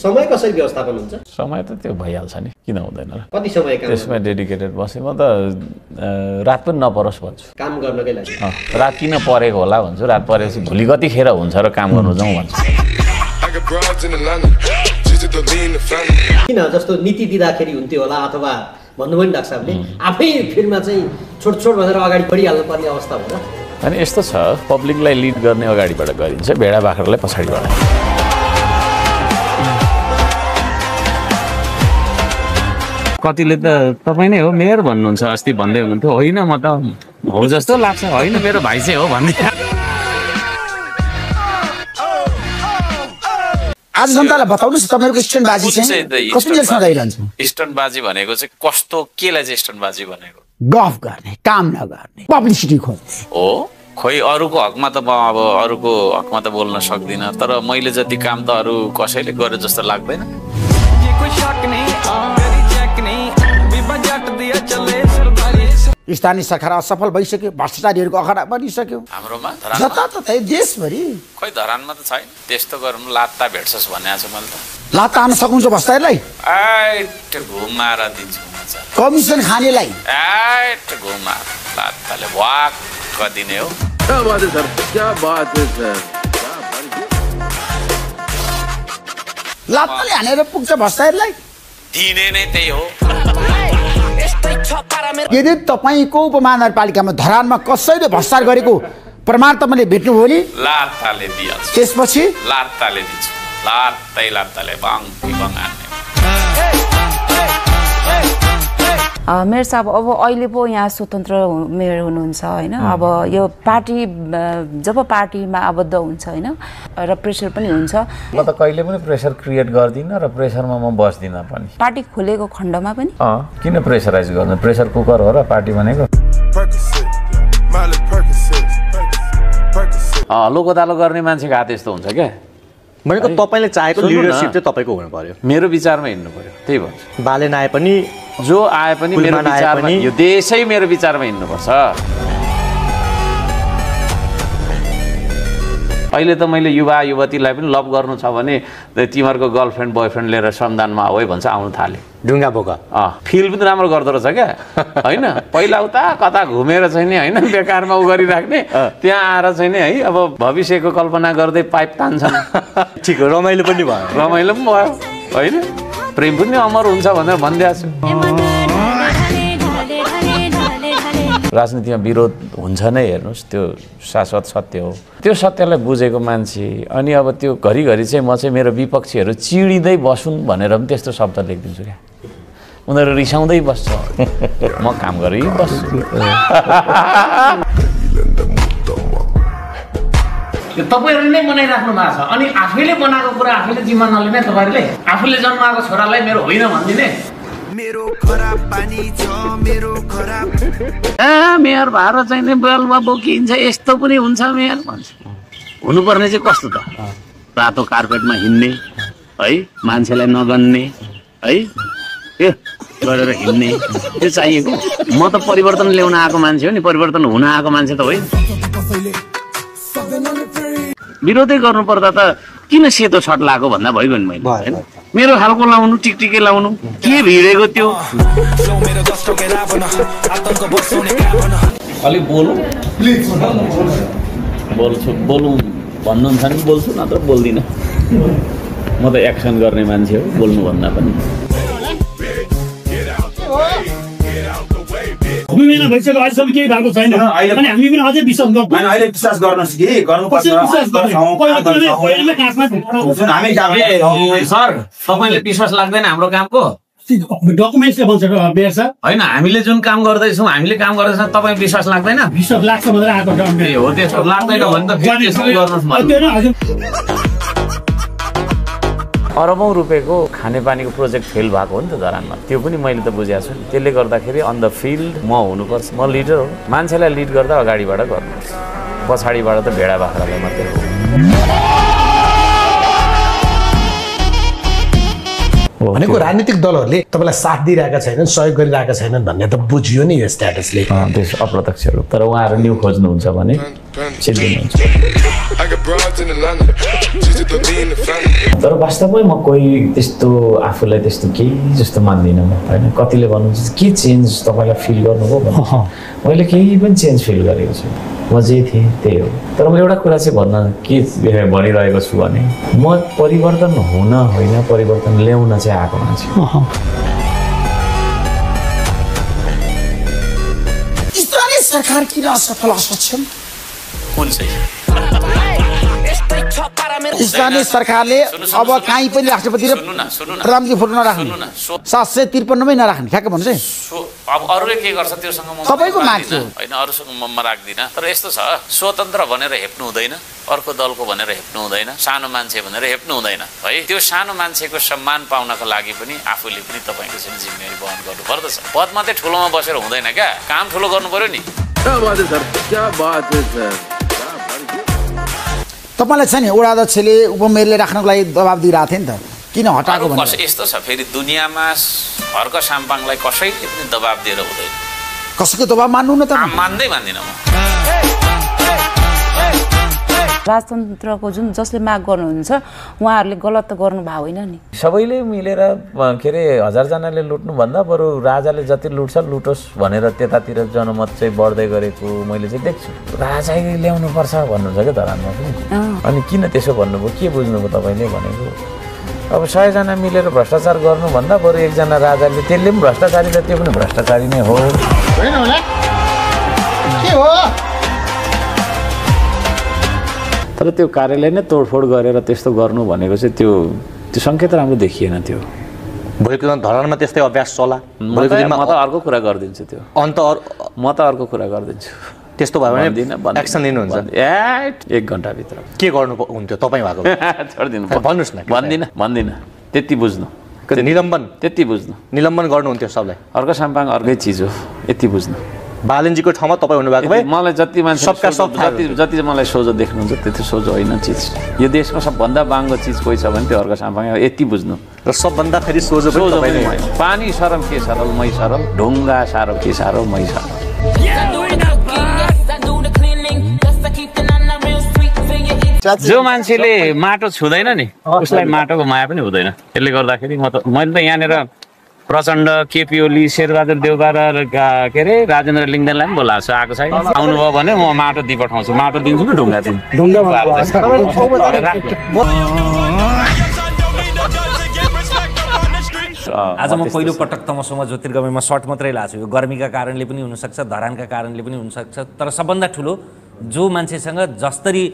समय कसरी व्यवस्थापन हुन्छ? समय त त्यो भइहाल्छ नि, किन हुँदैन र? कति समय काम? त्यसमा डेडिकेटेड बसेँ म त रात पनि नपरोस् भन्छु काम गर्नकै लागि। रात किन परेको होला भन्छु, रात परेपछि भोलि कतिखेर हुन्छ र काम गर्नु जाउँ भन्छु। किन जस्तो नीति दिँदाखेरि हुन्थ्यो होला, अथवा भन्नुभयो नि डाक्टर साहबले आफै फिल्डमा चाहिँ छोट भनेर अगाडि बढिहाल्नु पर्ने अवस्था होला। अनि यस्तो छ, पब्लिकलाई लिड गर्ने अगाडिबाट गरिन्छ, भेडा बाख्रालाई पछाडिबाट। कतिले त तपाईँ नै हो मेयर भन्नुहुन्छ, अस्ति भन्दै हुनुहुन्थ्यो। होइन म त हो जस्तो लाग्छ, होइन मेरो भाइ चाहिँ हो भन्ने। आज जनतालाई बताउनुहोस् तपाईँहरूको स्टन्टबाजी चाहिँ कस्तो जेलसम्म गइरहन्छ? स्टन्टबाजी भनेको चाहिँ कस्तो, केलाई चाहिँ स्टन्टबाजी भनेको? गफ गर्ने, काम नगर्ने, पब्लिसिटी खोज्ने हो। खोइ अरूको हकमा त म अब अरूको हकमा त बोल्न सक्दिनँ, तर मैले जति काम त अरू कसैले गरे जस्तो लाग्दैन। स्थानीय सरकार असफल भइसक्यो, भ्रष्टाचारीहरूको अखडा बनिसक्यो हाम्रोमा जताततै देशभरि। खोइ धरानमा त छैन त्यस्तो गरौँ लात्ता भेट्छस् भन्ने छ मैले त। लात्ता हान्न सक्नुहुन्छ भ्रष्टाचारीलाई? घुमाएर दिन्छु कमिसन खानेलाई घुमा लात्ताले वाक्क दिने हो। क्या बात है सर, क्या बात है सर। लात्ताले हानेर पुग्छ भ्रष्टाचारीलाई? दिने नै त्यही हो। यदि तपाईँको उपमहानगरपालिकामा धरानमा कसैले भ्रष्टाचार गरेको प्रमाण तपाईँले भेट्नुभयो नि, लात्ताले दिइहाल्छु। त्यसपछि लात्ताले दिन्छु, लात्ताले बाङ हान्ने। मेयर साहब अब अहिले पो यहाँ स्वतन्त्र मेयर हुनुहुन्छ होइन, अब यो पार्टी जब पार्टीमा आबद्ध हुन्छ होइन र प्रेसर पनि हुन्छ। म त कहिले पनि प्रेसर क्रिएट गर्दिनँ र प्रेसरमा म बस्दिनँ पनि। पार्टी खोलेको खण्डमा पनि किन प्रेसराइज गर्नु? प्रेसर कुकर हो र पार्टी भनेको। लोकदालो गर्ने मान्छेको हात यस्तो हुन्छ क्या भनेको। तपाईँले चाहेको लिडरसिप चाहिँ तपाईँको हुनु पर्यो, मेरो विचारमा हिँड्नु पर्यो, त्यही भन्छ। बाले नआए पनि जो आए पनि मेरो विचारमा, यो देशै मेरो विचारमा हिँड्नुपर्छ। अहिले त मैले युवा युवतीलाई पनि लभ गर्नु छ भने तिमीहरूको गर्लफ्रेन्ड बोयफ्रेन्ड लिएर श्रमदानमा आऊ है भन्छ, आउनु थाले। ढुङ्गा बोका फिल पनि राम्रो गर्दो रहेछ क्या होइन। पहिला उता कता घुमेर चाहिँ नि होइन बेकारमा उ गरिराख्ने, त्यहाँ आएर चाहिँ नि है अब भविष्यको कल्पना गर्दै पाइप तान्छन्। ठिक हो, रमाइलो पनि भयो, रमाइलो पनि भयो होइन। प्रेम पनि अमर हुन्छ भनेर भनिदिएको छु। राजनीतिमा विरोध हुन्छ नै, हेर्नुहोस् त्यो शाश्वत सत्य हो। त्यो सत्यलाई बुझेको मान्छे अनि अब त्यो घरिघरि चाहिँ म चाहिँ मेरो विपक्षीहरू चिडिँदै बसुन् भनेर पनि त्यस्तो शब्द लेखिदिन्छु क्या। उनीहरू रिसाउँदै बस्छ, म काम गरिबस्छु। तपाईँहरूले नै बनाइराख्नु भएको छ, अनि आफैले बनाएको कुरा आफैले जिम्मा नलिने तपाईँहरूले। आफूले जन्माएको छोरालाई मेरो होइन भनिदिने। मेरो खराब पानी छ, मेरो खराब मेयर भएर चाहिँ नि बलमा बोकिन्छ, यस्तो पनि हुन्छ मेयर भन्छ। हुनुपर्ने चाहिँ कस्तो त? रातो कार्पेटमा हिँड्ने है, मान्छेलाई नगन्ने है, ए गरेर हिँड्ने, त्यो चाहिएको। म त परिवर्तन ल्याउन आएको मान्छे हो नि, परिवर्तन हुन आएको मान्छे त होइन। विरोधै गर्नु पर्दा त किन सेतो सर्ट लगाएको भन्दा भइगयो नि। मैले होइन मेरो खालको लाउनु, टिकटिके लाउनु, के भिडेको त्यो। अलिक बोलौँ प्लिज, बोल्छु बोलौँ भन्नुहुन्छ नि बोल्छु, नत्र बोल्दिनँ। म त एक्सन गर्ने मान्छे हो, बोल्नु भन्दा पनि। महिना भइसक्यो अहिलेसम्म केही भएको छैन, अनि हामी पनि अझै विश्वास गर्छौँ। अहिले विश्वास गर्नुहोस् कि गर्नुपर्छ। सर तपाईँले विश्वास लाग्दैन हाम्रो कामको? डकुमेन्ट्सले भन्छ मेयर साहब। होइन हामीले जुन काम गर्दैछौँ, हामीले काम गर्दैछौँ, तपाईँ विश्वास लाग्दैन? विश्वास लाग्छ भनेर आएको हो, त्यस्तो लाग्दैन भने त गर्नुहोस्। अरबौँ रुपियाँको खानेपानीको प्रोजेक्ट फेल भएको हो नि त धरानमा, त्यो पनि मैले त बुझेको छु। त्यसले गर्दाखेरि अन द फिल्ड म हुनुपर्छ, म लिडर हो। मान्छेलाई लिड गर्दा अगाडिबाट गर्नुपर्छ, पछाडिबाट त भेडा बाख्रालाई मात्रै हो। भनेको राजनीतिक दलहरूले तपाईँलाई साथ दिइरहेका छैनन्, सहयोग गरिरहेका छैनन् भन्ने त बुझियो नि यो स्ट्याटसले। त्यस अप्रत्यक्ष रूप। तर उहाँहरू न्यू खोज्नुहुन्छ भने चिन्दिनुहुन्छ तर वास्तवमै म कोही त्यस्तो आफूलाई त्यस्तो केही जस्तो मान्दिनँ म होइन कतिले भन्नुहुन्छ के चेन्ज तपाईँलाई फिल गर्नुभयो भन्नु मैले केही पनि चेन्ज फिल गरेको छु म जे थिएँ त्यही हो तर म एउटा कुरा चाहिँ भनिरहेको छु भने म परिवर्तन हुन होइन परिवर्तन ल्याउन चाहिँ आएको मान्छे सरकार किन असफल असक्षम स्थानीय सरकारले अब कहीँ पनि राष्ट्रपति र प्रधानमन्त्री फोटो नराख्ने 753 मै नराख्ने ठ्याक्क भन्नु चाहिँ अब अरूले के गर्छ त्योसँग म सबैको माग छ हैन अरूसँग म राख्दिन तर यस्तो छ स्वतन्त्र भनेर हेप्नु हुँदैन अर्को दलको भनेर हेप्नु हुँदैन सानो मान्छे भनेर हेप्नु हुँदैन है त्यो सानो मान्छेको सम्मान पाउनको लागि पनि आफूले पनि तपाईको चाहिँ जिम्मेवारी वहन गर्नु पर्दछ पद मात्रै ठुलोमा बसेर हुँदैन क्या काम ठुलो गर्नु पर्यो नि क्या बात है सर क्या बात है सर तपाईलाई छ नि वडा अध्यक्षले उपमेयरले राख्नको लागि दबाब दिइरहेको थियो नि त किन हटाएको भन्ने यस्तो छ फेरि दुनियाँमा हर्क साम्पाङलाई कसैले पनि दबाब दिएर हुँदैन कसैको दबाब मान्नु न त मान्दिनँ म राजतन्त्रको जुन जसले माग गर्नुहुन्छ उहाँहरूले गलत त गर्नु भएको होइन नि सबैले मिलेर के अरे 1000 जनाले लुट्नु भन्दा बरु राजाले जति लुट्छ लुटोस् भनेर त्यतातिर जनमत चाहिँ बढ्दै गरेको मैले चाहिँ देख्छु राजाले ल्याउनु पर्छ भन्नुहुन्छ के धरानमा पनि अनि किन त्यसो भन्नुभयो के बुझ्नुभयो तपाईले भनेको अब 100 जना मिलेर भ्रष्टाचार गर्नु भन्दा बरु एकजना राजाले त्यसले पनि भ्रष्टाचारी र त्यो पनि भ्रष्टाचारी नै हो हैन होला के हो तर त्यो कार्यालय नै तोडफोड गरेर त्यस्तो गर्नु भनेको चाहिँ त्यो संकेत राम्रो देखिएन त्यो भोलिको दिन धरानमा त्यस्तै अभ्यास चला म त अर्को कुरा गरिदिन्छु त्यो अन्त म त अर्को कुरा गरिदिन्छु त्यस्तो भयो भने एक्सन लिनुहुन्छ 1 घण्टा भित्र के गर्नु हुन्थ्यो तपाईँ भएको छोडिदिनु भन्नुस् न भन्दिन त्यति बुझ्नु निलम्बन त्यति बुझ्नु निलम्बन गर्नुहुन्थ्यो सबलाई अर्को साम्पाङ अर्कै चिज हो यति बुझ्नु बालनजीको ठाउँमा तपाईँ हुनुभएको भए मलाई जति मान्छे जति मलाई सोझो देख्नुहुन्छ त्यति सोझो होइन चिज यो देशमा सबभन्दा बाङ्गो चिज कोही छ भने त्यो अर्को साम्पाङ यति बुझ्नु र सबभन्दा फेरि सोझो पानी सरल के सरल मै सरल ढुङ्गा सारो के सारो मै सरल जो मान्छेले माटो छुँदैन नि उसलाई माटोको माया पनि हुँदैन त्यसले गर्दाखेरि मैले त यहाँनिर प्रचण्ड केपी ओली शेरबहादुर देउबा र के अरे राजेन्द्र लिङ्गदेनलाई पनि बोलाएको छु आएको छैन आउनुभयो भने म माटो दिइ पठाउँछु माटो दिन्छु कि ढुङ्गा दिन्छु आज म पहिलो पटक तमसोमा ज्योतिर्गमयमा सर्ट मात्रै लाएको छु यो गर्मीका कारणले पनि हुनसक्छ धरानका कारणले पनि हुनसक्छ तर सबभन्दा ठुलो जो मान्छेसँग जस्तरी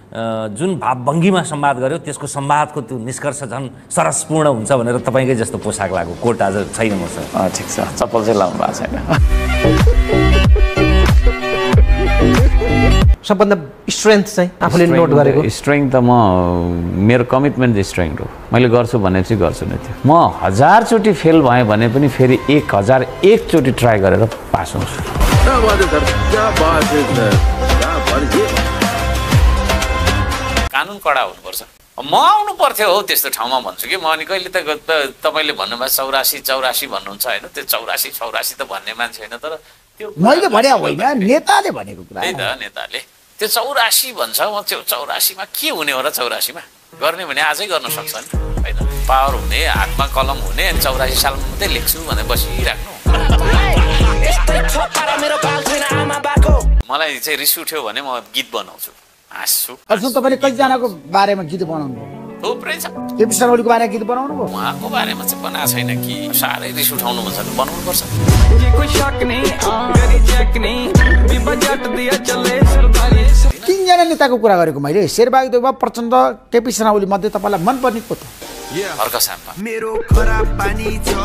जुन भावभङ्गीमा संवाद गर्यो त्यसको संवादको त्यो निष्कर्ष झन् सरसपूर्ण हुन्छ भनेर तपाईँकै जस्तो पोसाक लाग्यो कोट आज छैन मसँग ठिक छ चप्पल चाहिँ लाउनु भएको छैन सबभन्दा स्ट्रेन्थ चाहिँ आफूले नोट गरेको स्ट्रेङ्थ त मेरो कमिटमेन्ट स्ट्रेङ्थ हो मैले गर्छु भनेपछि गर्छु नै त्यो म 1000 चोटि फेल भएँ भने पनि फेरि 1001 चोटि ट्राई गरेर पास हुन्छु कानुन कडा हुनुपर्छ म आउनु पर्थ्यो हो त्यस्तो ठाउँमा भन्छु कि म अनि कहिले त तपाईँले भन्नुभयो 84 भन्नुहुन्छ होइन त्यो 84 त भन्ने मान्छे होइन तर त्यो मैले भने होइन नेताले भनेको कुरा त्यही त नेताले त्यो 84 भन्छ म त्यो 84 मा के हुने हो र 84 मा गर्ने भने आजै गर्न सक्छ नि होइन पावर हुने हातमा कलम हुने अनि 84 सालमा मात्रै लेख्छु भनेर बसिराख्नु मलाई चाहिँ रिस उठ्यो भने म गीत बनाउँछु हाँस्छु तपाईले कतिजनाको बारेमा गीत बनाउनु थुप्रै छ केपी शर्मा ओलीको बारेमा गीत बनाउनु भयो उहाँको बारेमा चाहिँ बनाएको छैन कि साह्रै रिस उठाउनु भन्छ बनाउनु पर्छ तीनजना नेताको कुरा गरेको मैले शेरबहादुर देउबा प्रचण्ड केपी शर्मा ओली मध्ये तपाईँलाई मनपर्ने को त अर्को साम्पा मेरो खराब पानी छ